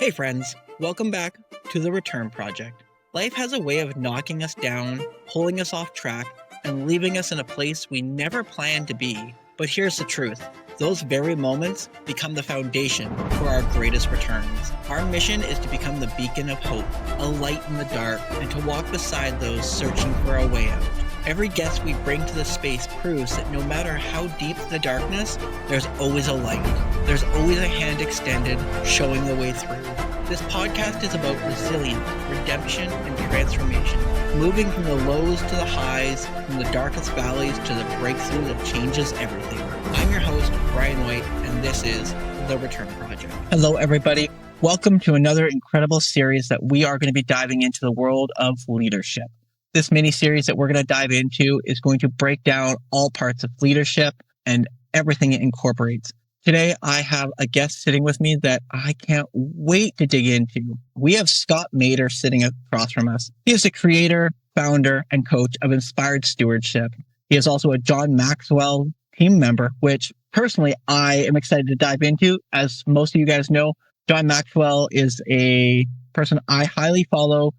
Hey friends, welcome back to The Return Project. Life has a way of knocking us down, pulling us off track, and leaving us in a place we never planned to be. But here's the truth. Those very moments become the foundation for our greatest returns. Our mission is to become the beacon of hope, a light in the dark, and to walk beside those searching for a way out. Every guest we bring to this space proves that no matter how deep the darkness, there's always a light. There's always a hand extended, showing the way through. This podcast is about resilience, redemption, and transformation. Moving from the lows to the highs, from the darkest valleys to the breakthrough that changes everything. I'm your host, Bryan White, and this is The Return Project. Hello, everybody. Welcome to another incredible series that we are going to be diving into the world of leadership. This mini-series that we're going to dive into is going to break down all parts of leadership and everything it incorporates. Today, I have a guest sitting with me that I can't wait to dig into. We have Scott Mader sitting across from us. He is the creator, founder, and coach of Inspired Stewardship. He is also a John Maxwell team member, which personally I am excited to dive into. As most of you guys know, John Maxwell is a person I highly follow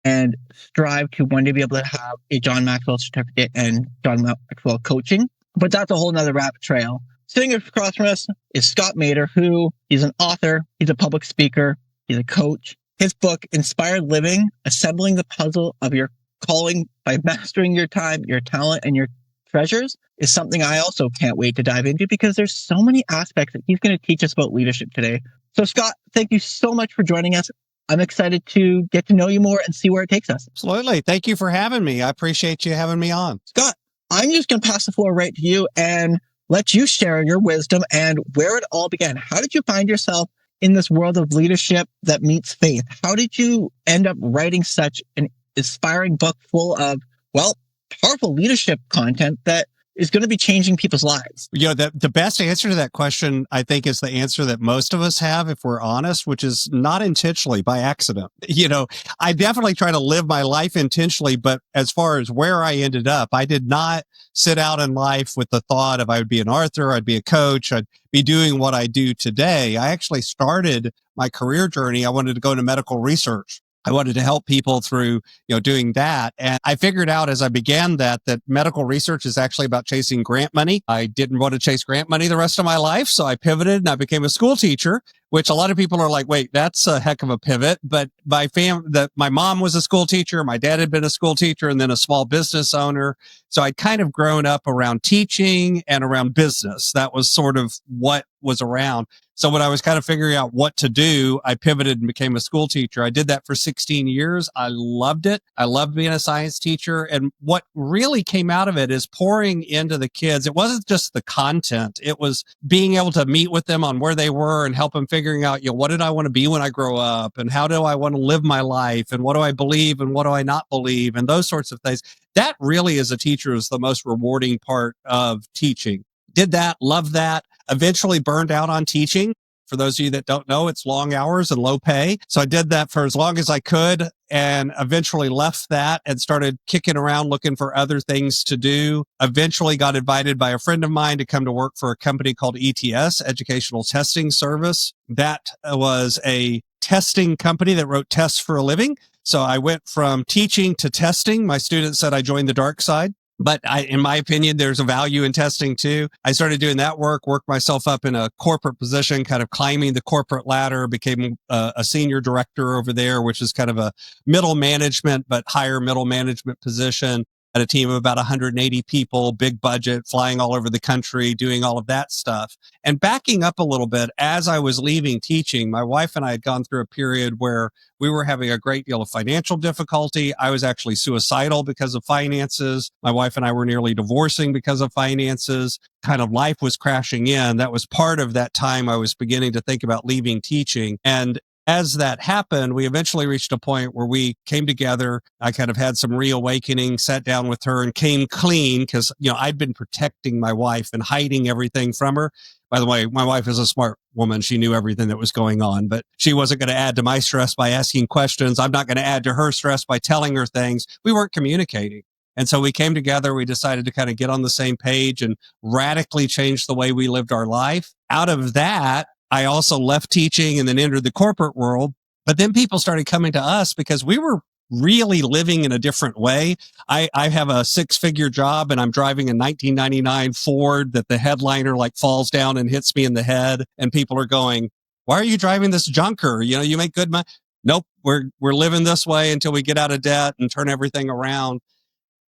and strive to one day be able to have a John Maxwell certificate and John Maxwell coaching. But that's a whole nother rabbit trail. Sitting across from us is Scott Mader, who is an author, he's a public speaker, he's a coach. His book, Inspired Living, Assembling the Puzzle of Your Calling by Mastering Your Time, Your Talent, and Your Treasures, is something I also can't wait to dive into because there's so many aspects that he's going to teach us about leadership today. So Scott, thank you so much for joining us. I'm excited to get to know you more and see where it takes us. Absolutely. Thank you for having me. I appreciate you having me on. Scott, I'm just going to pass the floor right to you and let you share your wisdom and where it all began. How did you find yourself in this world of leadership that meets faith? How did you end up writing such an inspiring book full of, powerful leadership content that is going to be changing people's lives? You know, the best answer to that question, I think, is the answer that most of us have, if we're honest, which is not intentionally, by accident. You know, I definitely try to live my life intentionally, but as far as where I ended up, I did not sit out in life with the thought of I would be an author, I'd be a coach, I'd be doing what I do today. I actually started my career journey. I wanted to go into medical research. I wanted to help people through, doing that. And I figured out as I began that medical research is actually about chasing grant money. I didn't want to chase grant money the rest of my life. So I pivoted and I became a school teacher, which a lot of people are like, wait, that's a heck of a pivot. But my mom was a school teacher. My dad had been a school teacher and then a small business owner. So I'd kind of grown up around teaching and around business. That was sort of what was around. So when I was kind of figuring out what to do, I pivoted and became a school teacher. I did that for 16 years. I loved it. I loved being a science teacher. And what really came out of it is pouring into the kids. It wasn't just the content. It was being able to meet with them on where they were and help them figuring out, what did I want to be when I grow up? And how do I want to live my life? And what do I believe? And what do I not believe? And those sorts of things. That really, as a teacher, is the most rewarding part of teaching. Did that, loved that, eventually burned out on teaching. For those of you that don't know, it's long hours and low pay. So I did that for as long as I could and eventually left that and started kicking around looking for other things to do. Eventually got invited by a friend of mine to come to work for a company called ETS, Educational Testing Service. That was a testing company that wrote tests for a living. So I went from teaching to testing. My students said I joined the dark side. But in my opinion, there's a value in testing too. I started doing that worked myself up in a corporate position, kind of climbing the corporate ladder, became a senior director over there, which is kind of a middle management, but higher middle management position. At a team of about 180 people, big budget, flying all over the country, doing all of that stuff. And backing up a little bit, as I was leaving teaching, my wife and I had gone through a period where we were having a great deal of financial difficulty. I was actually suicidal because of finances. My wife and I were nearly divorcing because of finances. Kind of life was crashing in. That was part of that time I was beginning to think about leaving teaching. And as that happened, we eventually reached a point where we came together. I kind of had some reawakening, sat down with her and came clean because, I'd been protecting my wife and hiding everything from her. By the way, my wife is a smart woman. She knew everything that was going on, but she wasn't going to add to my stress by asking questions. I'm not going to add to her stress by telling her things. We weren't communicating. And so we came together. We decided to kind of get on the same page and radically change the way we lived our life. Out of that, I also left teaching and then entered the corporate world. But then people started coming to us because we were really living in a different way. I have a 6-figure job and I'm driving a 1999 Ford that the headliner like falls down and hits me in the head. And people are going, why are you driving this junker? You know, you make good money. Nope. We're living this way until we get out of debt and turn everything around.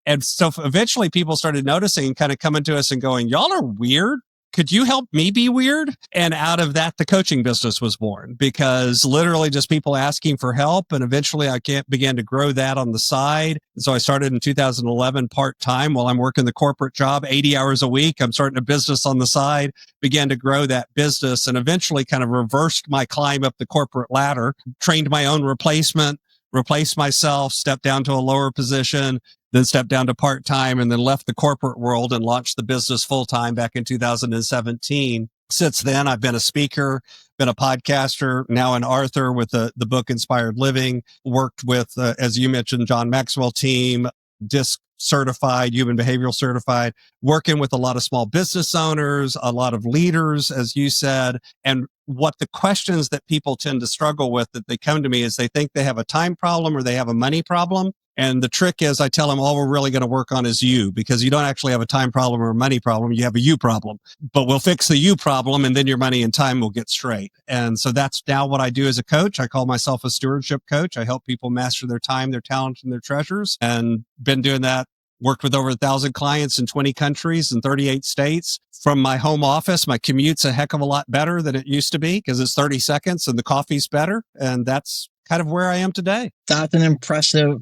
And so eventually people started noticing and kind of coming to us and going, y'all are weird. Could you help me be weird? And out of that, the coaching business was born, because literally just people asking for help. And eventually I began to grow that on the side. And so I started in 2011 part-time while I'm working the corporate job, 80 hours a week. I'm starting a business on the side, began to grow that business, and eventually kind of reversed my climb up the corporate ladder, trained my own replacement, replaced myself, stepped down to a lower position, then stepped down to part-time, and then left the corporate world and launched the business full-time back in 2017. Since then, I've been a speaker, been a podcaster, now an author with the book Inspired Living, worked with, as you mentioned, John Maxwell team, DISC certified, human behavioral certified, working with a lot of small business owners, a lot of leaders, as you said. And what the questions that people tend to struggle with that they come to me is they think they have a time problem or they have a money problem. And the trick is I tell them all we're really going to work on is you, because you don't actually have a time problem or a money problem. You have a you problem, but we'll fix the you problem and then your money and time will get straight. And so that's now what I do as a coach. I call myself a stewardship coach. I help people master their time, their talent, and their treasures, and been doing that. Worked with over 1,000 clients in 20 countries and 38 states. From my home office, my commute's a heck of a lot better than it used to be because it's 30 seconds and the coffee's better. And that's kind of where I am today. That's an impressive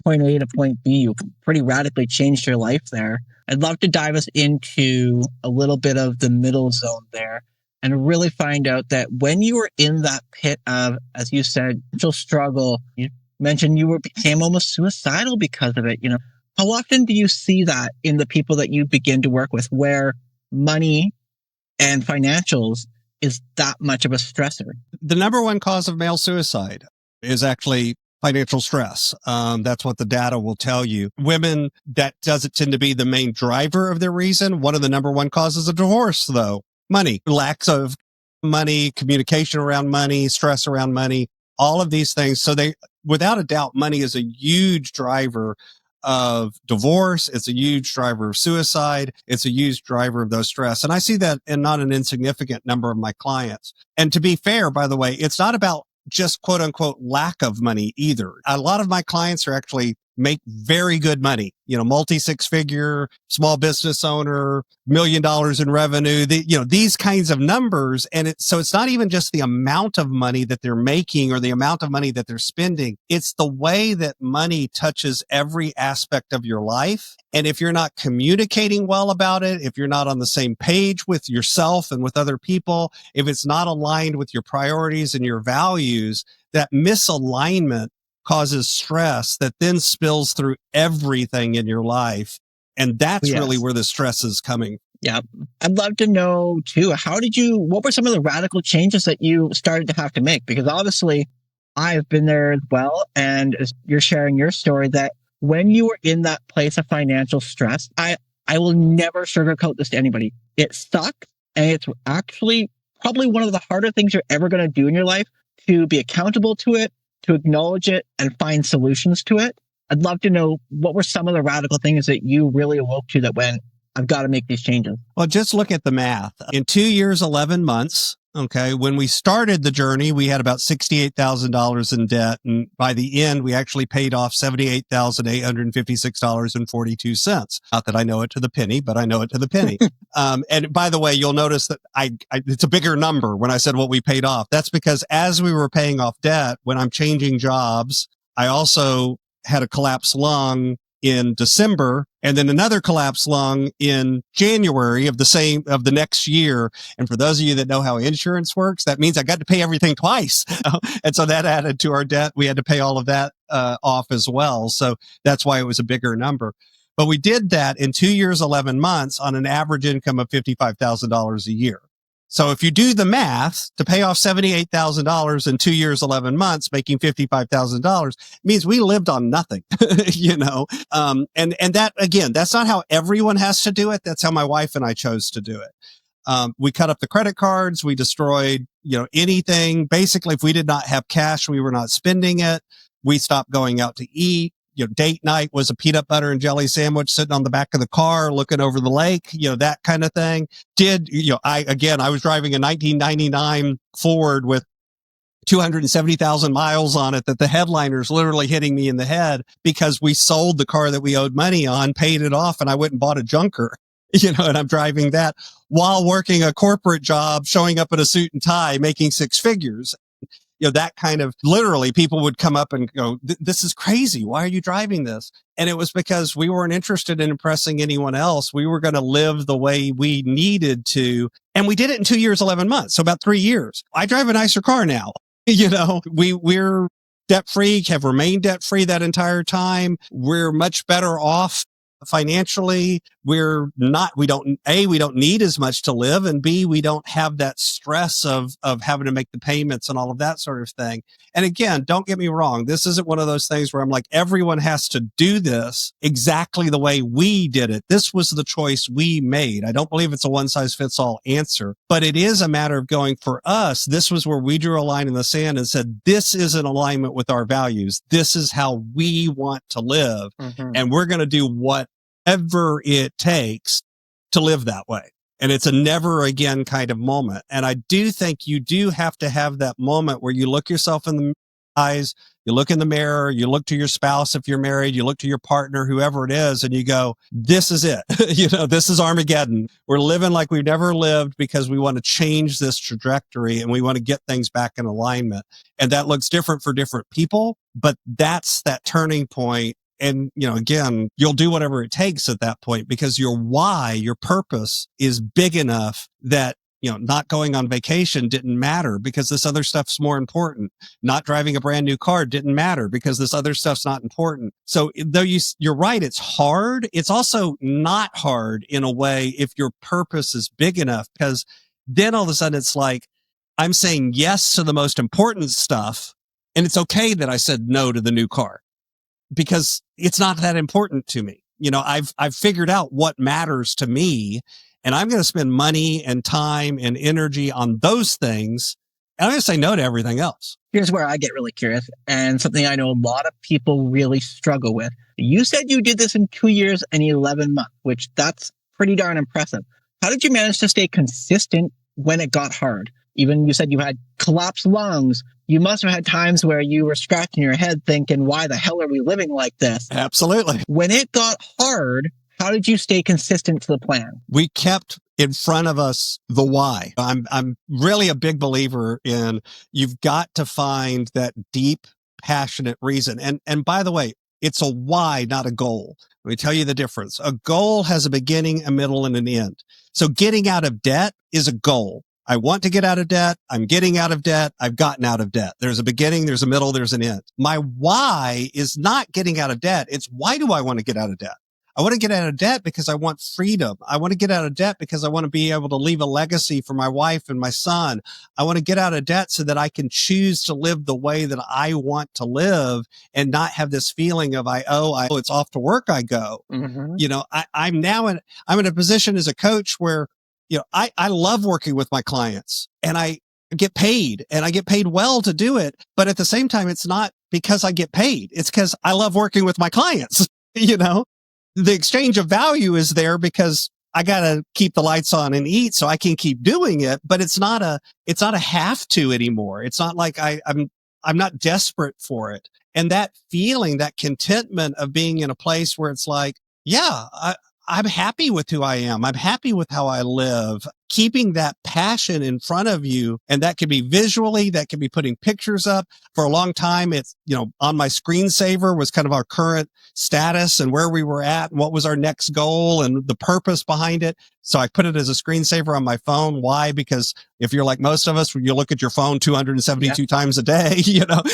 point A to point B. You pretty radically changed your life there. I'd love to dive us into a little bit of the middle zone there and really find out that when you were in that pit of, as you said, financial struggle, you mentioned you became almost suicidal because of it. You know, how often do you see that in the people that you begin to work with, where money and financials is that much of a stressor? The number one cause of male suicide is actually financial stress. That's what the data will tell you. Women, that doesn't tend to be the main driver of their reason. One of the number one causes of divorce, though, money, lack of money, communication around money, stress around money, all of these things. So without a doubt, money is a huge driver of divorce. It's a huge driver of suicide. It's a huge driver of those stress. And I see that in not an insignificant number of my clients. And to be fair, by the way, it's not about just quote unquote lack of money either. A lot of my clients are actually make very good money, you know, multi 6-figure, small business owner, $1 million in revenue, these kinds of numbers. And so it's not even just the amount of money that they're making or the amount of money that they're spending. It's the way that money touches every aspect of your life. And if you're not communicating well about it, if you're not on the same page with yourself and with other people, if it's not aligned with your priorities and your values, that misalignment causes stress that then spills through everything in your life. And that's really where the stress is coming. Yeah. I'd love to know too, what were some of the radical changes that you started to have to make? Because obviously I've been there as well. And as you're sharing your story, that when you were in that place of financial stress, I will never sugarcoat this to anybody. It sucks. And it's actually probably one of the harder things you're ever going to do in your life, to be accountable to it, to acknowledge it and find solutions to it. I'd love to know, what were some of the radical things that you really awoke to that went, I've got to make these changes? Well, just look at the math. In 2 years, 11 months, okay, when we started the journey, we had about $68,000 in debt. And by the end, we actually paid off $78,856.42. Not that I know it to the penny, but I know it to the penny. And by the way, you'll notice that it's a bigger number when I said what we paid off. That's because as we were paying off debt, when I'm changing jobs, I also had a collapsed lung in December, and then another collapsed lung in January of the next year. And for those of you that know how insurance works, that means I got to pay everything twice. And so that added to our debt. We had to pay all of that off as well. So that's why it was a bigger number. But we did that in 2 years, 11 months on an average income of $55,000 a year. So if you do the math, to pay off $78,000 in 2 years, 11 months, making $55,000 means we lived on nothing, and that, again, that's not how everyone has to do it. That's how my wife and I chose to do it. We cut up the credit cards. We destroyed, anything. Basically, if we did not have cash, we were not spending it. We stopped going out to eat. Date night was a peanut butter and jelly sandwich sitting on the back of the car, looking over the lake, that kind of thing. I was driving a 1999 Ford with 270,000 miles on it that the headliner's literally hitting me in the head because we sold the car that we owed money on, paid it off, and I went and bought a junker, and I'm driving that while working a corporate job, showing up in a suit and tie, making six figures. That kind of literally people would come up and go, this is crazy. Why are you driving this? And it was because we weren't interested in impressing anyone else. We were going to live the way we needed to. And we did it in 2 years, 11 months. So about 3 years. I drive a nicer car now. We're debt free, have remained debt free that entire time. We're much better off financially. We don't need as much to live, and B, we don't have that stress of having to make the payments and all of that sort of thing. And again, don't get me wrong. This isn't one of those things where I'm like, everyone has to do this exactly the way we did it. This was the choice we made. I don't believe it's a one size fits all answer, but it is a matter of going, for us, this was where we drew a line in the sand and said, this is in alignment with our values. This is how we want to live. Mm-hmm. And we're going to do whatever it takes to live that way. And it's a never again kind of moment. And I do think you do have to have that moment where you look yourself in the eyes, you look in the mirror, you look to your spouse if you're married, you look to your partner, whoever it is, and you go, this is it. This is Armageddon. We're living like we've never lived because we want to change this trajectory and we want to get things back in alignment. And that looks different for different people, but that's that turning point. And, again, you'll do whatever it takes at that point because your why, your purpose is big enough that, not going on vacation didn't matter because this other stuff's more important. Not driving a brand new car didn't matter because this other stuff's not important. So though you're right, it's hard. It's also not hard in a way if your purpose is big enough, because then all of a sudden it's like, I'm saying yes to the most important stuff. And it's okay that I said no to the new car, because it's not that important to me. I've figured out what matters to me, and I'm going to spend money and time and energy on those things. And I'm going to say no to everything else. Here's where I get really curious, and something I know a lot of people really struggle with. You said you did this in 2 years and 11 months, which that's pretty darn impressive. How did you manage to stay consistent when it got hard? Even you said you had collapsed lungs. You must have had times where you were scratching your head thinking, why the hell are we living like this? Absolutely. When it got hard, how did you stay consistent to the plan? We kept in front of us the why. I'm really a big believer in you've got to find that deep, passionate reason. And by the way, it's a why, not a goal. Let me tell you the difference. A goal has a beginning, a middle, and an end. So getting out of debt is a goal. I want to get out of debt. I'm getting out of debt. I've gotten out of debt. There's a beginning, there's a middle, there's an end. My why is not getting out of debt. It's why do I want to get out of debt? I want to get out of debt because I want freedom. I want to get out of debt because I want to be able to leave a legacy for my wife and my son. I want to get out of debt so that I can choose to live the way that I want to live and not have this feeling of it's off to work I go. Mm-hmm. I'm in a position as a coach where I love working with my clients and I get paid and I get paid well to do it. But at the same time, it's not because I get paid. It's because I love working with my clients. The exchange of value is there because I got to keep the lights on and eat so I can keep doing it. But it's not a have to anymore. It's not like I'm not desperate for it. And that feeling, that contentment of being in a place where it's like, yeah, I'm happy with who I am. I'm happy with how I live. Keeping that passion in front of you. And that could be visually, that could be putting pictures up. For a long time, it's, on my screensaver was kind of our current status and where we were at and what was our next goal and the purpose behind it. So I put it as a screensaver on my phone. Why? Because if you're like most of us, you look at your phone 272 times a day,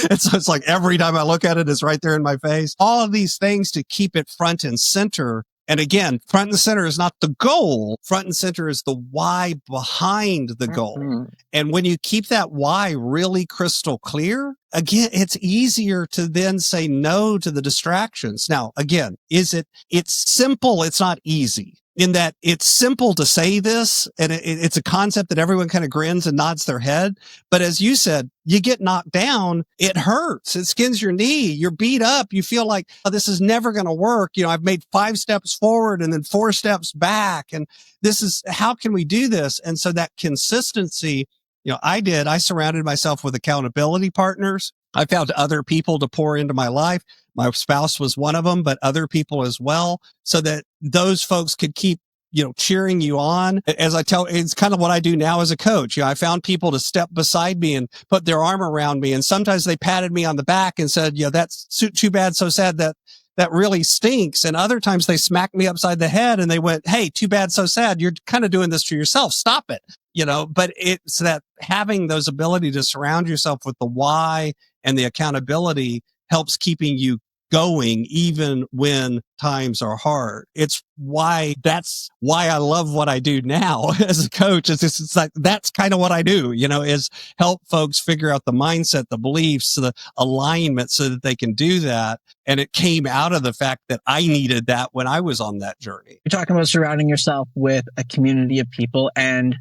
and so it's like every time I look at it, it's right there in my face. All of these things to keep it front and center. And again, front and center is not the goal. Front and center is the why behind the goal. Mm-hmm. And when you keep that why really crystal clear, again, it's easier to then say no to the distractions. Now, again, it's simple. It's not easy. in that it's simple to say this, and it's a concept that everyone kind of grins and nods their head. But as you said, you get knocked down, it hurts. It skins your knee. You're beat up. You feel like, oh, this is never going to work. I've made 5 steps forward and then 4 steps back. And how can we do this? And so that consistency, I surrounded myself with accountability partners. I found other people to pour into my life. My spouse was one of them, but other people as well, so that those folks could keep, cheering you on. It's kind of what I do now as a coach. I found people to step beside me and put their arm around me. And sometimes they patted me on the back and said, that's too bad, so sad, that really stinks. And other times they smacked me upside the head and they went, hey, too bad, so sad. You're kind of doing this to yourself. Stop it. But it's that having those ability to surround yourself with the why and the accountability helps keeping you going even when times are hard. That's why I love what I do now as a coach. It's like, that's kind of what I do, is help folks figure out the mindset, the beliefs, the alignment so that they can do that. And it came out of the fact that I needed that when I was on that journey. You're talking about surrounding yourself with a community of people, and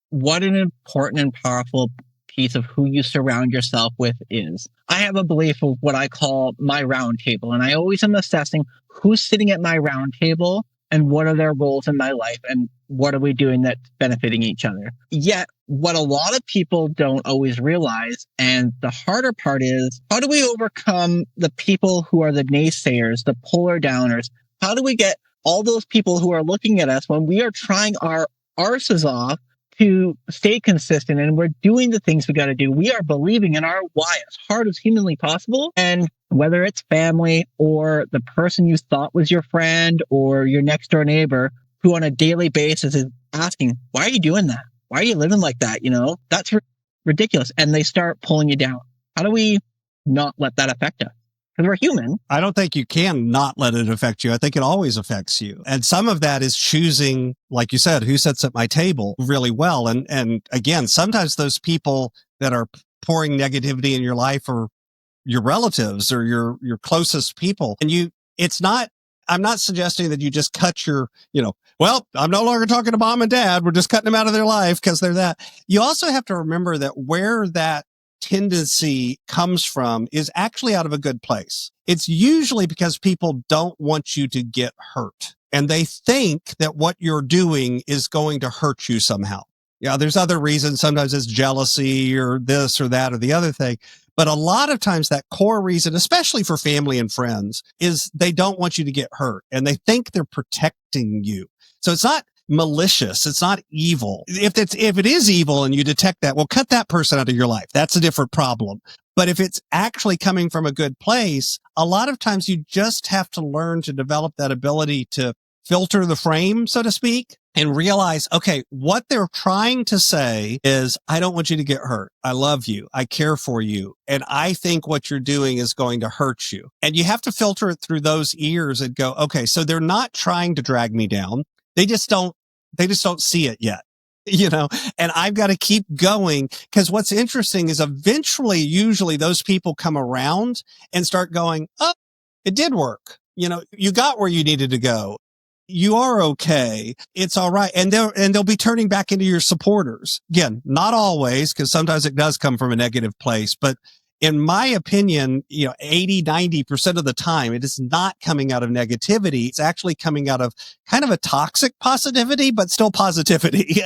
what an important and powerful piece of who you surround yourself with is. I have a belief of what I call my round table, and I always am assessing who's sitting at my round table and what are their roles in my life and what are we doing that's benefiting each other. Yet, what a lot of people don't always realize, and the harder part is, how do we overcome the people who are the naysayers, the puller downers? How do we get all those people who are looking at us when we are trying our arses off to stay consistent and we're doing the things we got to do? We are believing in our why as hard as humanly possible. And whether it's family or the person you thought was your friend or your next door neighbor who on a daily basis is asking, why are you doing that? Why are you living like that? That's ridiculous. And they start pulling you down. How do we not let that affect us? Because we're human. I don't think you can not let it affect you. I think it always affects you. And some of that is choosing, like you said, who sits at my table really well. And again, sometimes those people that are pouring negativity in your life are your relatives or your closest people. And I'm not suggesting that you just cut I'm no longer talking to mom and dad. We're just cutting them out of their life because they're that. You also have to remember that where that tendency comes from is actually out of a good place. It's usually because people don't want you to get hurt, and they think that what you're doing is going to hurt you somehow. There's other reasons. Sometimes it's jealousy or this or that or the other thing. But a lot of times that core reason, especially for family and friends, is they don't want you to get hurt, and they think they're protecting you. So it's not malicious. It's not evil. If it is evil and you detect that, well, cut that person out of your life. That's a different problem. But if it's actually coming from a good place, a lot of times you just have to learn to develop that ability to filter the frame, so to speak, and realize, okay, what they're trying to say is, I don't want you to get hurt. I love you. I care for you. And I think what you're doing is going to hurt you. And you have to filter it through those ears and go, okay, so they're not trying to drag me down. They just don't see it yet, and I've got to keep going, because what's interesting is eventually, usually those people come around and start going, oh, it did work. You got where you needed to go. You are okay. It's all right. And they'll be turning back into your supporters. Again, not always, because sometimes it does come from a negative place, but in my opinion, 80, 90% of the time, it is not coming out of negativity. It's actually coming out of kind of a toxic positivity, but still positivity,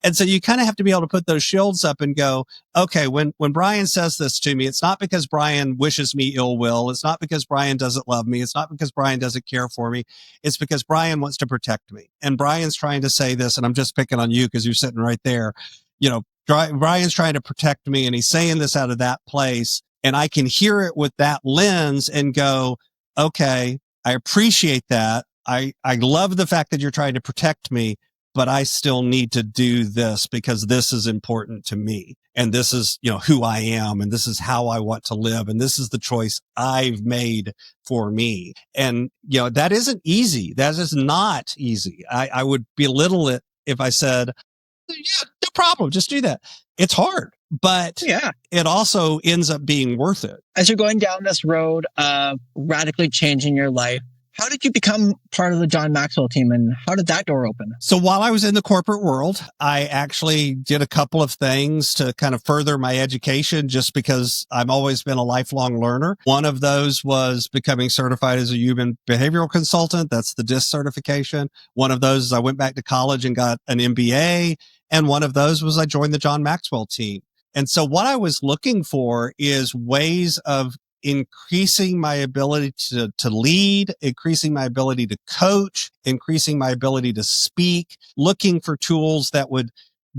And so you kind of have to be able to put those shields up and go, okay, when Bryan says this to me, it's not because Bryan wishes me ill will. It's not because Bryan doesn't love me. It's not because Bryan doesn't care for me. It's because Bryan wants to protect me. And Bryan's trying to say this, and I'm just picking on you because you're sitting right there, Bryan's trying to protect me, and he's saying this out of that place. And I can hear it with that lens and go, okay, I appreciate that. I love the fact that you're trying to protect me, but I still need to do this because this is important to me. And this is, who I am, and this is how I want to live. And this is the choice I've made for me. And, that isn't easy. That is not easy. I would belittle it if I said, yeah, no problem. Just do that. It's hard, but it also ends up being worth it. As you're going down this road of radically changing your life, How did you become part of the John Maxwell team, and how did that door open? So while I was in the corporate world, I actually did a couple of things to kind of further my education just because I've always been a lifelong learner. One of those was becoming certified as a human behavioral consultant. That's the DISC certification. One of those is I went back to college and got an MBA. And one of those was I joined the John Maxwell team. And so what I was looking for is ways of increasing my ability to lead, increasing my ability to coach, increasing my ability to speak, looking for tools that would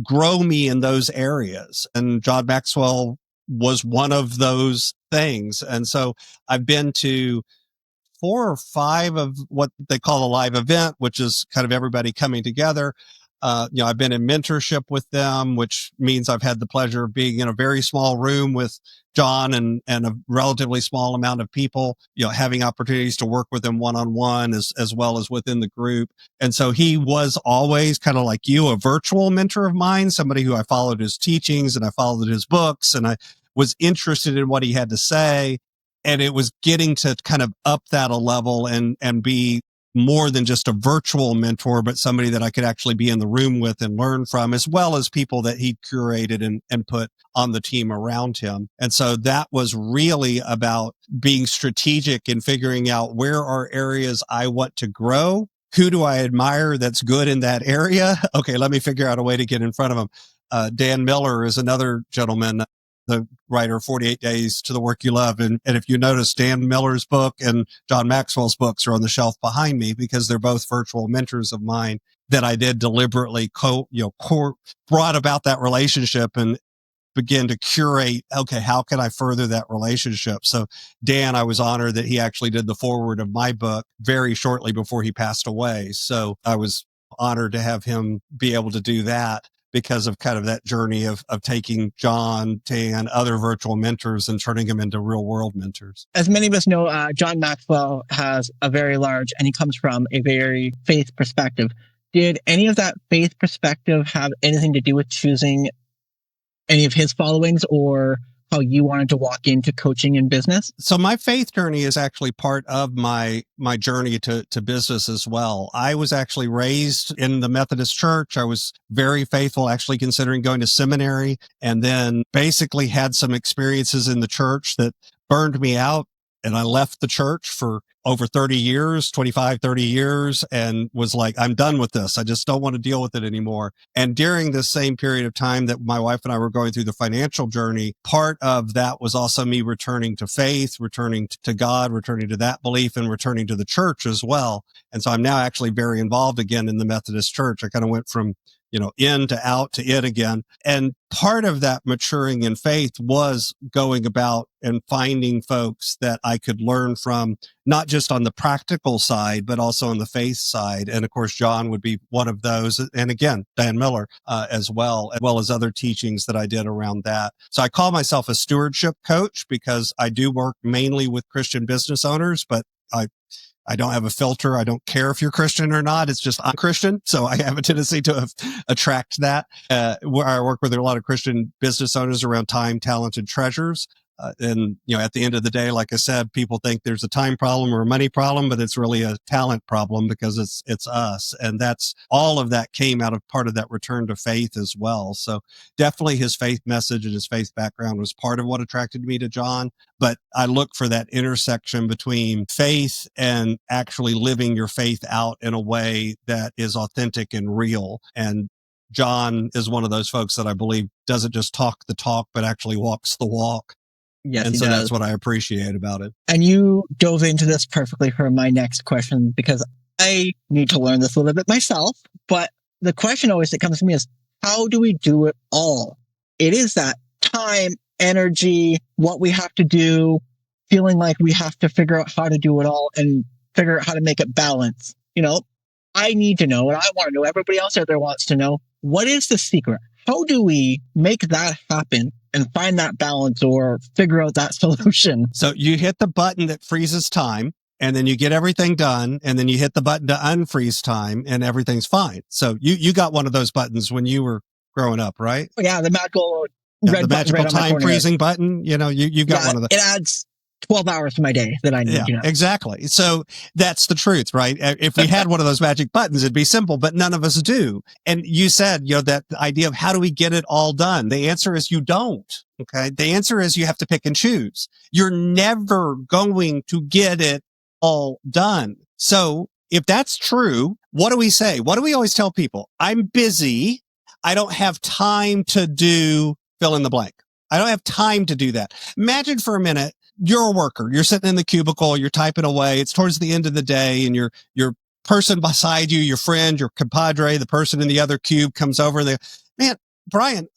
grow me in those areas. And John Maxwell was one of those things. And so I've been to 4 or 5 of what they call a live event, which is kind of everybody coming together. I've been in mentorship with them, which means I've had the pleasure of being in a very small room with John and a relatively small amount of people, having opportunities to work with him one-on-one as well as within the group. And so he was always kind of like you, a virtual mentor of mine, somebody who I followed his teachings and I followed his books and I was interested in what he had to say. And it was getting to kind of up that a level and be more than just a virtual mentor, but somebody that I could actually be in the room with and learn from, as well as people that he'd curated and put on the team around him. And so that was really about being strategic in figuring out where are areas I want to grow. Who do I admire that's good in that area? Okay, let me figure out a way to get in front of them. Dan Miller is another gentleman, the writer 48 Days to the Work You Love. And if you notice, Dan Miller's book and John Maxwell's books are on the shelf behind me because they're both virtual mentors of mine that I did deliberately brought about that relationship and begin to curate, okay, how can I further that relationship? So Dan, I was honored that he actually did the foreword of my book very shortly before he passed away. So I was honored to have him be able to do that, because of kind of that journey of taking John, Dan, other virtual mentors and turning them into real world mentors. As many of us know, John Maxwell has a very large, and he comes from a very faith perspective. Did any of that faith perspective have anything to do with choosing any of his followings or how you wanted to walk into coaching in business? So my faith journey is actually part of my journey to business as well. I was actually raised in the Methodist Church. I was very faithful, actually considering going to seminary, and then basically had some experiences in the church that burned me out. And I left the church for over 30 years, 25, 30 years, and was like, I'm done with this. I just don't want to deal with it anymore. And during this same period of time that my wife and I were going through the financial journey, part of that was also me returning to faith, returning to God, returning to that belief, and returning to the church as well. And so I'm now actually very involved again in the Methodist Church. I kind of went from in to out to in again. And part of that maturing in faith was going about and finding folks that I could learn from, not just on the practical side, but also on the faith side. And of course, John would be one of those. And again, Dan Miller as well as other teachings that I did around that. So I call myself a stewardship coach because I do work mainly with Christian business owners, but I don't have a filter. I don't care if you're Christian or not. It's just I'm Christian. So I have a tendency to attract that. Where I work with a lot of Christian business owners around time, talent, and treasures. And at the end of the day, like I said, people think there's a time problem or a money problem, but it's really a talent problem because it's us. And that's all of that came out of part of that return to faith as well. So definitely his faith message and his faith background was part of what attracted me to John. But I look for that intersection between faith and actually living your faith out in a way that is authentic and real. And John is one of those folks that I believe doesn't just talk the talk, but actually walks the walk. Yes, and so does. That's what I appreciate about it. And you dove into this perfectly for my next question, because I need to learn this a little bit myself. But the question always that comes to me is, how do we do it all? It is that time, energy, what we have to do, feeling like we have to figure out how to do it all and figure out how to make it balance. I need to know, and I want to know, everybody else out there wants to know, what is the secret? How do we make that happen and find that balance or figure out that solution? So you hit the button that freezes time, and then you get everything done, and then you hit the button to unfreeze time, and everything's fine. So you got one of those buttons when you were growing up, right? Yeah, the magical red button right time freezing button. You've got one of those. It adds 12 hours of my day that I need. Yeah, exactly. So that's the truth, right? If we had one of those magic buttons, it'd be simple, but none of us do. And you said, that idea of how do we get it all done? The answer is you don't. Okay. The answer is you have to pick and choose. You're never going to get it all done. So if that's true, what do we say? What do we always tell people? I'm busy. I don't have time to do fill in the blank. I don't have time to do that. Imagine for a minute, you're a worker. You're sitting in the cubicle. You're typing away. It's towards the end of the day, and your person beside you, your friend, your compadre, the person in the other cube comes over and they, man, Bryan,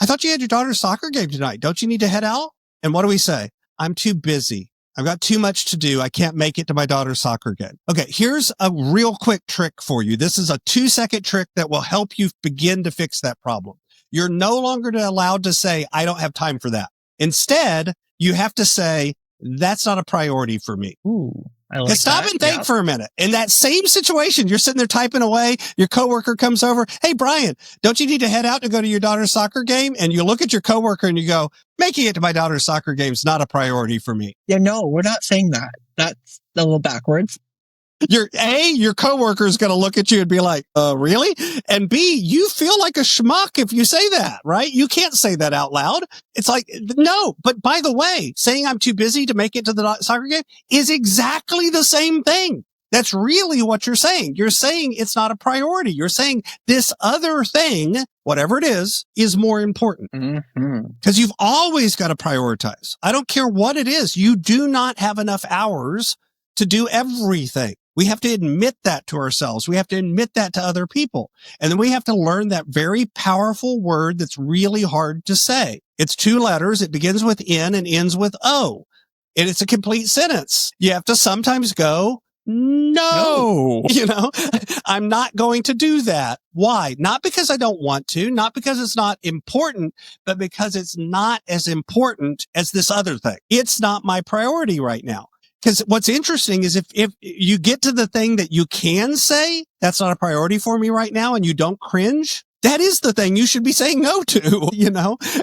I thought you had your daughter's soccer game tonight. Don't you need to head out? And what do we say? I'm too busy. I've got too much to do. I can't make it to my daughter's soccer game. Okay, here's a real quick trick for you. This is a 2-second trick that will help you begin to fix that problem. You're no longer allowed to say, I don't have time for that. Instead, you have to say, that's not a priority for me. Ooh, I like Stop that. and think for a minute. In that same situation, you're sitting there typing away. Your coworker comes over. Hey, Bryan, don't you need to head out to go to your daughter's soccer game? And you look at your coworker and you go, making it to my daughter's soccer game is not a priority for me. Yeah, no, we're not saying that. That's a little backwards. Your coworker is going to look at you and be like, really? And B, you feel like a schmuck if you say that, right? You can't say that out loud. It's like, no, but by the way, saying I'm too busy to make it to the soccer game is exactly the same thing. That's really what you're saying. You're saying it's not a priority. You're saying this other thing, whatever it is more important. Because you've always got to prioritize. I don't care what it is. You do not have enough hours to do everything. We have to admit that to ourselves. We have to admit that to other people. And then we have to learn that very powerful word that's really hard to say. It's 2 letters. It begins with N and ends with O. And it's a complete sentence. You have to sometimes go, no. I'm not going to do that. Why? Not because I don't want to, not because it's not important, but because it's not as important as this other thing. It's not my priority right now. Because what's interesting is if you get to the thing that you can say, that's not a priority for me right now, and you don't cringe, that is the thing you should be saying no to,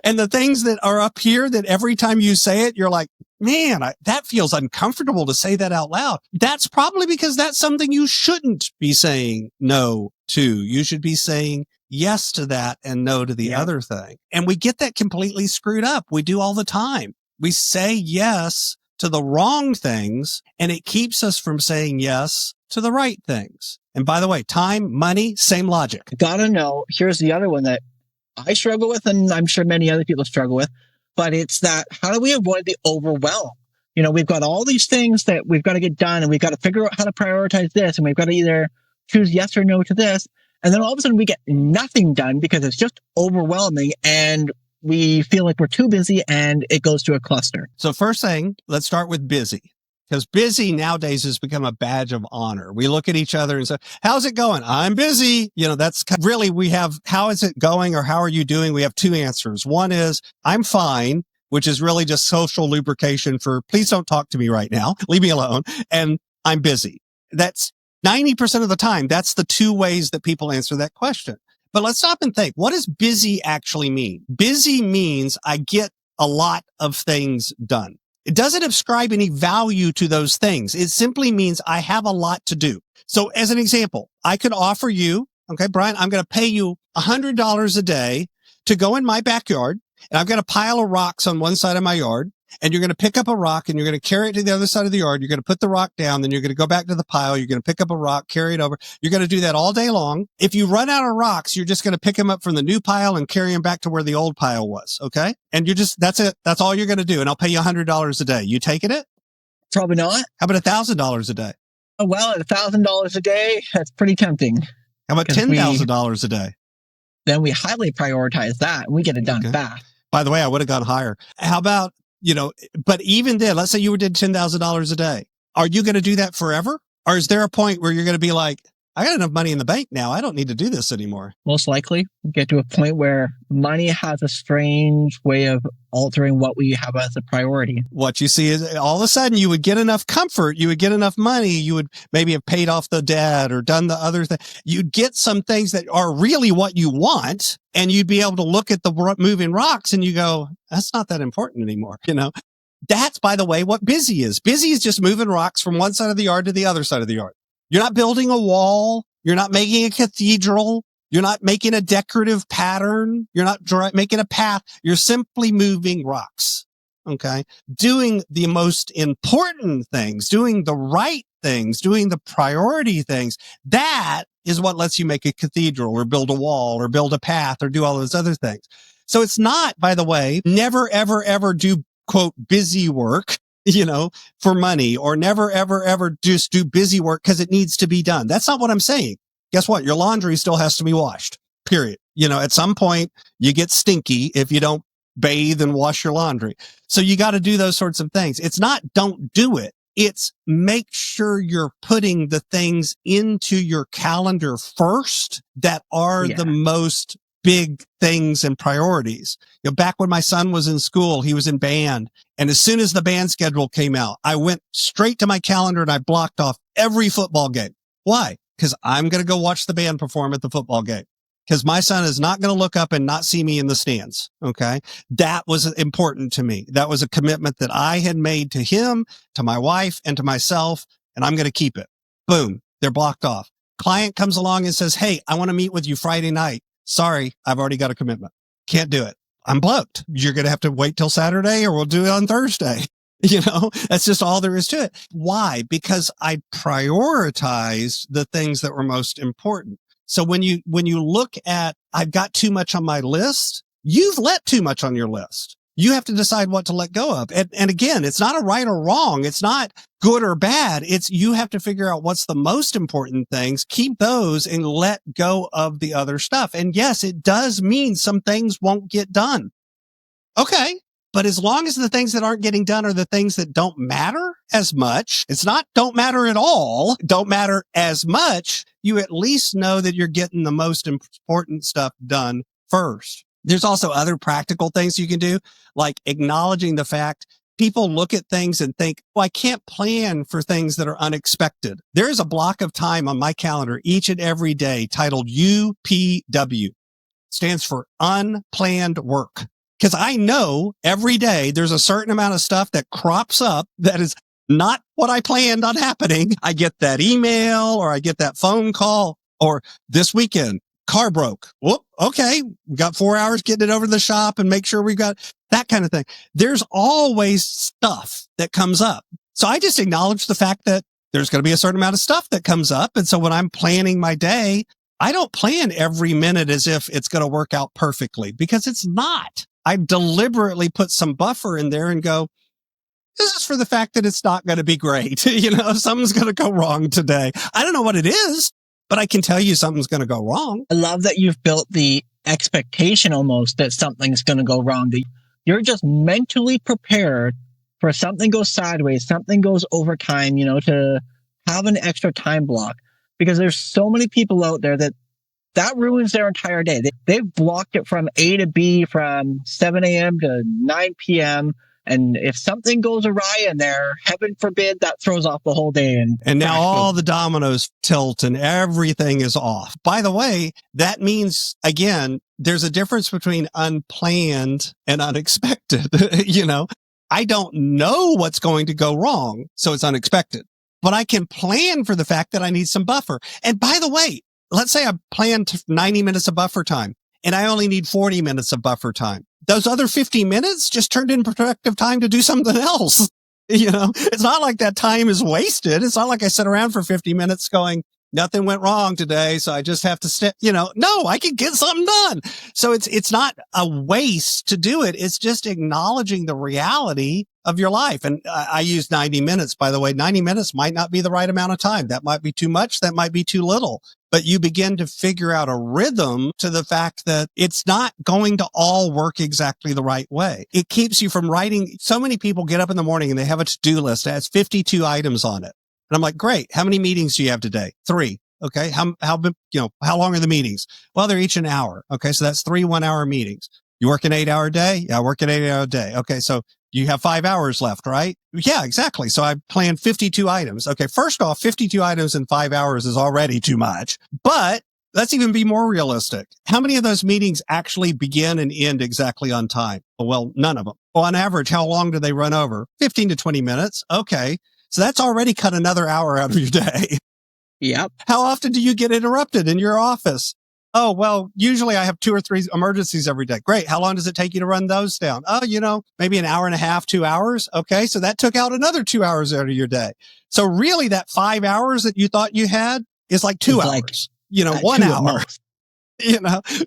And the things that are up here that every time you say it, you're like, man, that feels uncomfortable to say that out loud. That's probably because that's something you shouldn't be saying no to. You should be saying yes to that and no to the other thing. And we get that completely screwed up. We do all the time. We say yes to the wrong things, and it keeps us from saying yes to the right things. And by the way, time, money, same logic. Gotta know. Here's the other one that I struggle with, and I'm sure many other people struggle with, but it's that how do we avoid the overwhelm? We've got all these things that we've got to get done, and we've got to figure out how to prioritize this, and we've got to either choose yes or no to this. And then all of a sudden we get nothing done because it's just overwhelming, and we feel like we're too busy, and it goes to a cluster. So first thing, let's start with busy. Because busy nowadays has become a badge of honor. We look at each other and say, how's it going? I'm busy. That's really, we have, how is it going or how are you doing? We have 2 answers. One is, I'm fine, which is really just social lubrication for, please don't talk to me right now. Leave me alone. And I'm busy. That's 90% of the time. That's the 2 ways that people answer that question. But let's stop and think, what does busy actually mean? Busy means I get a lot of things done. It doesn't ascribe any value to those things. It simply means I have a lot to do. So as an example, I could offer you, okay, Bryan, I'm going to pay you $100 a day to go in my backyard, and I've got a pile of rocks on one side of my yard, and you're going to pick up a rock and you're going to carry it to the other side of the yard. You're going to put the rock down, then you're going to go back to the pile. You're going to pick up a rock, carry it over. You're going to do that all day long. If you run out of rocks, you're just going to pick them up from the new pile and carry them back to where the old pile was. Okay. And that's it. That's all you're going to do. And I'll pay you $100 a day. You taking it? Probably not. How about $1,000 a day? Oh, well, at $1,000 a day, that's pretty tempting. How about $10,000 a day? Then we highly prioritize that and we get it done fast. By the way, I would have gone higher. How about, but even then, let's say you did $10,000 a day. Are you going to do that forever? Or is there a point where you're going to be like, I got enough money in the bank now. I don't need to do this anymore. Most likely get to a point where money has a strange way of altering what we have as a priority. What you see is all of a sudden you would get enough comfort. You would get enough money. You would maybe have paid off the debt or done the other thing. You'd get some things that are really what you want. And you'd be able to look at the moving rocks and you go, that's not that important anymore. That's, by the way, what busy is. Busy is just moving rocks from one side of the yard to the other side of the yard. You're not building a wall. You're not making a cathedral. You're not making a decorative pattern. You're not making a path. You're simply moving rocks. Okay. Doing the most important things, doing the right things, doing the priority things. That is what lets you make a cathedral or build a wall or build a path or do all those other things. So it's not, by the way, never, ever, ever do quote busy work, for money, or never, ever, ever just do busy work because it needs to be done. That's not what I'm saying. Guess what? Your laundry still has to be washed, period. At some point you get stinky if you don't bathe and wash your laundry. So you got to do those sorts of things. It's not don't do it. It's make sure you're putting the things into your calendar first that are the most big things and priorities. Back when my son was in school, he was in band. And as soon as the band schedule came out, I went straight to my calendar and I blocked off every football game. Why? Because I'm going to go watch the band perform at the football game. Because my son is not going to look up and not see me in the stands. Okay. That was important to me. That was a commitment that I had made to him, to my wife, and to myself. And I'm going to keep it. Boom. They're blocked off. Client comes along and says, hey, I want to meet with you Friday night. Sorry, I've already got a commitment. Can't do it. I'm booked. You're going to have to wait till Saturday or we'll do it on Thursday. That's just all there is to it. Why? Because I prioritize the things that were most important. So when you look at, I've got too much on my list, you've let too much on your list. You have to decide what to let go of. And again, it's not a right or wrong. It's not good or bad. It's you have to figure out what's the most important things, keep those and let go of the other stuff. And yes, it does mean some things won't get done. Okay. But as long as the things that aren't getting done are the things that don't matter as much, it's not don't matter at all, don't matter as much, you at least know that you're getting the most important stuff done first. There's also other practical things you can do, like acknowledging the fact people look at things and think, well, I can't plan for things that are unexpected. There is a block of time on my calendar each and every day titled UPW. Stands for unplanned work. Because I know every day there's a certain amount of stuff that crops up that is not what I planned on happening. I get that email or I get that phone call, or this weekend, car broke. Whoop, okay. We got 4 hours getting it over to the shop and make sure we got that kind of thing. There's always stuff that comes up. So I just acknowledge the fact that there's going to be a certain amount of stuff that comes up. And so when I'm planning my day, I don't plan every minute as if it's going to work out perfectly, because it's not. I deliberately put some buffer in there and go, this is for the fact that it's not going to be great. Something's going to go wrong today. I don't know what it is, but I can tell you something's going to go wrong. I love that you've built the expectation almost that something's going to go wrong. That you're just mentally prepared for something goes sideways, something goes over time, to have an extra time block. Because there's so many people out there that ruins their entire day. They've blocked it from A to B from 7 a.m. to 9 p.m. And if something goes awry in there, heaven forbid, that throws off the whole day. And now all the dominoes tilt and everything is off. By the way, that means, again, there's a difference between unplanned and unexpected. I don't know what's going to go wrong, so it's unexpected. But I can plan for the fact that I need some buffer. And by the way, let's say I planned 90 minutes of buffer time and I only need 40 minutes of buffer time. Those other 50 minutes just turned into productive time to do something else. It's not like that time is wasted. It's not like I sit around for 50 minutes going, nothing went wrong today, so I just have to no, I can get something done. So it's not a waste to do it. It's just acknowledging the reality of your life. And I use 90 minutes, by the way. 90 minutes might not be the right amount of time. That might be too much. That might be too little. But you begin to figure out a rhythm to the fact that it's not going to all work exactly the right way. It keeps you from writing. So many people get up in the morning and they have a to-do list that has 52 items on it. And I'm like, great. How many meetings do you have today? 3. Okay. How long are the meetings? Well, they're each an hour. Okay. So that's 3 1-hour meetings. You work an 8-hour day? Yeah, I work an 8-hour day. Okay. So you have 5 hours left, right? Yeah, exactly. So I planned 52 items. Okay. First off, 52 items in 5 hours is already too much, but Let's even be more realistic. How many of those meetings actually begin and end exactly on time? Well, none of them. Well, on average, how long do they run over? 15 to 20 minutes. Okay. So that's already cut another hour out of your day. Yep. How often do you get interrupted in your office? Oh, well, usually I have 2 or 3 emergencies every day. Great. How long does it take you to run those down? Oh, maybe an hour and a half, 2 hours. Okay. So that took out another 2 hours out of your day. So really that 5 hours that you thought you had is like 2 hours, 1 hour,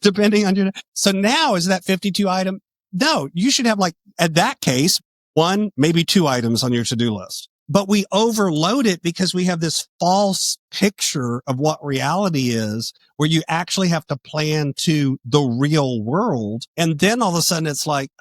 depending on so now is that 52 item? No, you should have at that case, 1, maybe 2 items on your to-do list. But we overload it because we have this false picture of what reality is, where you actually have to plan to the real world. And then all of a sudden it's like,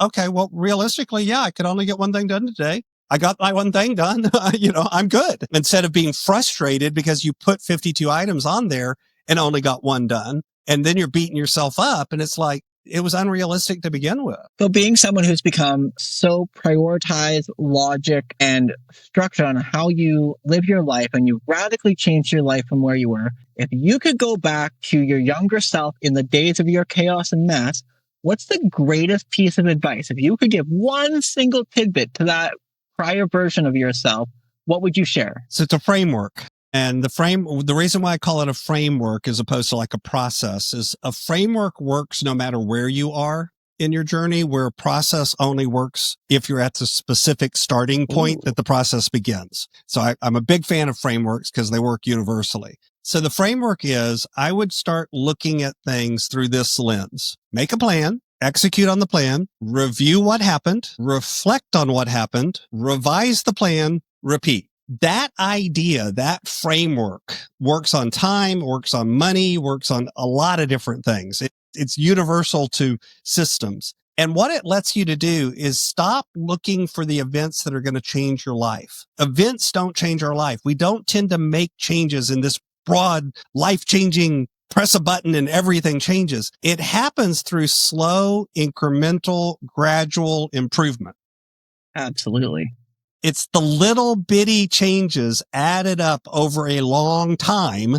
okay, well, realistically, yeah, I could only get one thing done today. I got my one thing done. I'm good. Instead of being frustrated because you put 52 items on there and only got one done. And then you're beating yourself up. And it's like, it was unrealistic to begin with. So being someone who's become so prioritized, logic, and structured on how you live your life, and you radically changed your life from where you were, if you could go back to your younger self in the days of your chaos and mess, what's the greatest piece of advice? If you could give one single tidbit to that prior version of yourself, what would you share? So it's a framework. And the reason why I call it a framework as opposed to like a process is a framework works no matter where you are in your journey, where a process only works if you're at the specific starting point that the process begins. So I'm a big fan of frameworks because they work universally. So the framework is I would start looking at things through this lens. Make a plan, execute on the plan, review what happened, reflect on what happened, revise the plan, repeat. That idea, that framework works on time, works on money, works on a lot of different things. It's universal to systems. And what it lets you to do is stop looking for the events that are going to change your life. Events don't change our life. We don't tend to make changes in this broad, life-changing, press a button and everything changes. It happens through slow, incremental, gradual improvement. Absolutely. It's the little bitty changes added up over a long time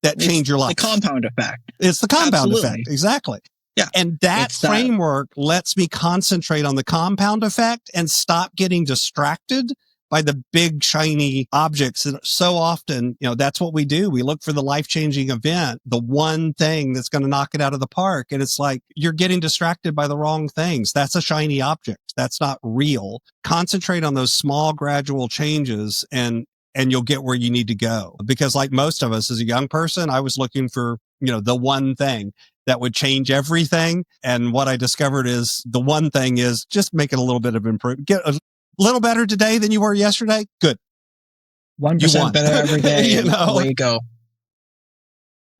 that change your life. The compound effect. It's the compound effect. Exactly. Yeah. And that framework lets me concentrate on the compound effect and stop getting distracted by the big shiny objects. And so often, that's what we do. We look for the life-changing event, the one thing that's going to knock it out of the park. And it's like, you're getting distracted by the wrong things. That's a shiny object. That's not real. Concentrate on those small gradual changes and you'll get where you need to go. Because like most of us as a young person, I was looking for, the one thing that would change everything. And what I discovered is the one thing is just make it a little bit of improvement. Get a little better today than you were yesterday. Good. 1% better every day. Away you go.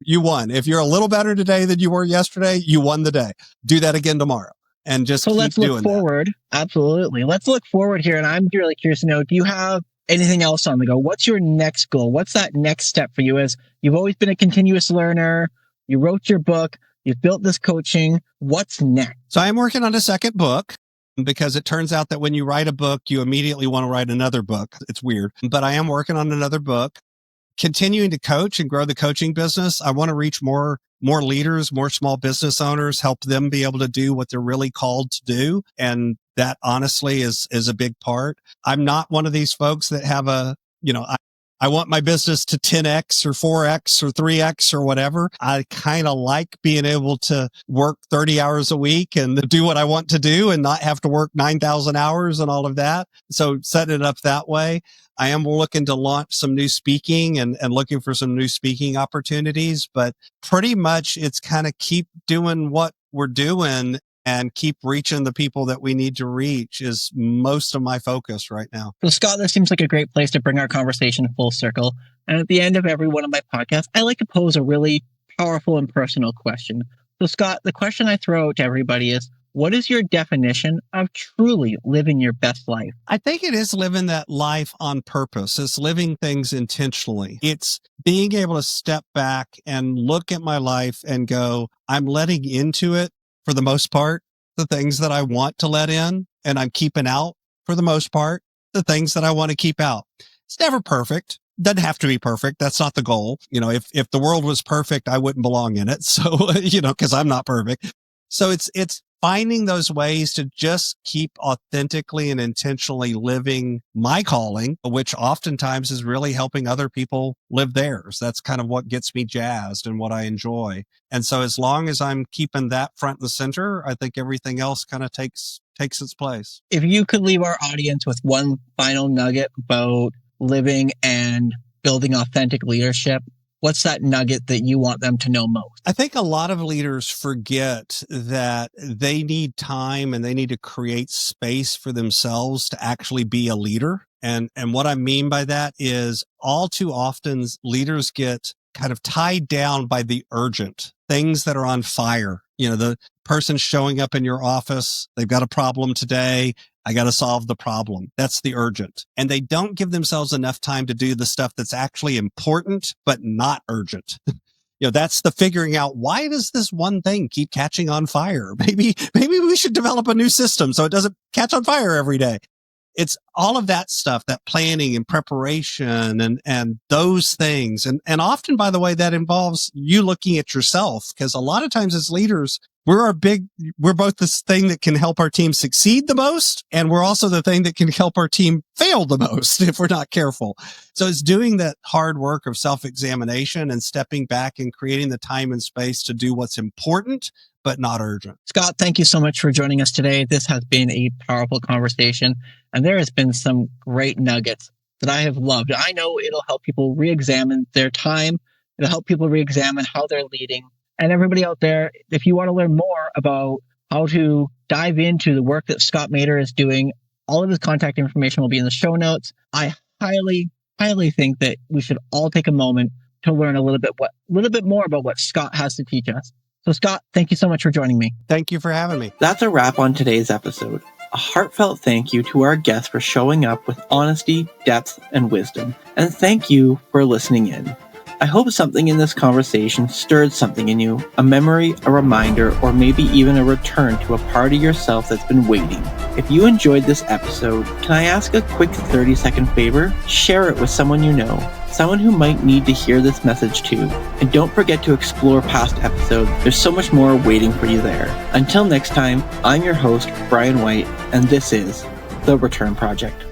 You won. If you're a little better today than you were yesterday, you won the day. Do that again tomorrow and just keep let's doing look forward. That. Absolutely. Let's look forward here. And I'm really curious to know, do you have anything else on the go? What's your next goal? What's that next step for you? As you've always been a continuous learner, you wrote your book, you've built this coaching. What's next? So I'm working on a second book, because it turns out that when you write a book, you immediately want to write another book. It's weird, but I am working on another book, continuing to coach and grow the coaching business. I want to reach more leaders, more small business owners, help them be able to do what they're really called to do. And that honestly is a big part. I'm not one of these folks that have I want my business to 10x or 4x or 3x or whatever. I kind of like being able to work 30 hours a week and do what I want to do and not have to work 9,000 hours and all of that. So setting it up that way. I am looking to launch some new speaking and looking for some new speaking opportunities, but pretty much it's kind of keep doing what we're doing and keep reaching the people that we need to reach is most of my focus right now. So Scott, this seems like a great place to bring our conversation full circle. And at the end of every one of my podcasts, I like to pose a really powerful and personal question. So Scott, the question I throw out to everybody is, what is your definition of truly living your best life? I think it is living that life on purpose. It's living things intentionally. It's being able to step back and look at my life and go, I'm letting into it for the most part, the things that I want to let in, and I'm keeping out for the most part, the things that I want to keep out. It's never perfect. Doesn't have to be perfect. That's not the goal. If the world was perfect, I wouldn't belong in it. So, because I'm not perfect. So it's finding those ways to just keep authentically and intentionally living my calling, which oftentimes is really helping other people live theirs. That's kind of what gets me jazzed and what I enjoy. And so as long as I'm keeping that front and center, I think everything else kind of takes its place. If you could leave our audience with one final nugget about living and building authentic leadership, what's that nugget that you want them to know most? I think a lot of leaders forget that they need time and they need to create space for themselves to actually be a leader. And what I mean by that is all too often leaders get kind of tied down by the urgent things that are on fire. The person showing up in your office, they've got a problem today. I got to solve the problem. That's the urgent. And they don't give themselves enough time to do the stuff that's actually important, but not urgent. That's the figuring out, why does this one thing keep catching on fire? Maybe we should develop a new system so it doesn't catch on fire every day. It's all of that stuff, that planning and preparation and those things. And often, by the way, that involves you looking at yourself, because a lot of times as leaders, we're both this thing that can help our team succeed the most. And we're also the thing that can help our team fail the most if we're not careful. So it's doing that hard work of self-examination and stepping back and creating the time and space to do what's important, but not urgent. Scott, thank you so much for joining us today. This has been a powerful conversation, and there has been some great nuggets that I have loved. I know it'll help people re-examine their time. It'll help people re-examine how they're leading. And everybody out there, if you want to learn more about how to dive into the work that Scott Mader is doing, all of his contact information will be in the show notes. I highly, highly think that we should all take a moment to learn a little bit more about what Scott has to teach us. So Scott, thank you so much for joining me. Thank you for having me. That's a wrap on today's episode. A heartfelt thank you to our guests for showing up with honesty, depth, and wisdom. And thank you for listening in. I hope something in this conversation stirred something in you, a memory, a reminder, or maybe even a return to a part of yourself that's been waiting. If you enjoyed this episode, can I ask a quick 30-second favor? Share it with someone you know, someone who might need to hear this message too. And don't forget to explore past episodes. There's so much more waiting for you there. Until next time, I'm your host, Bryan White, and this is The Return Project.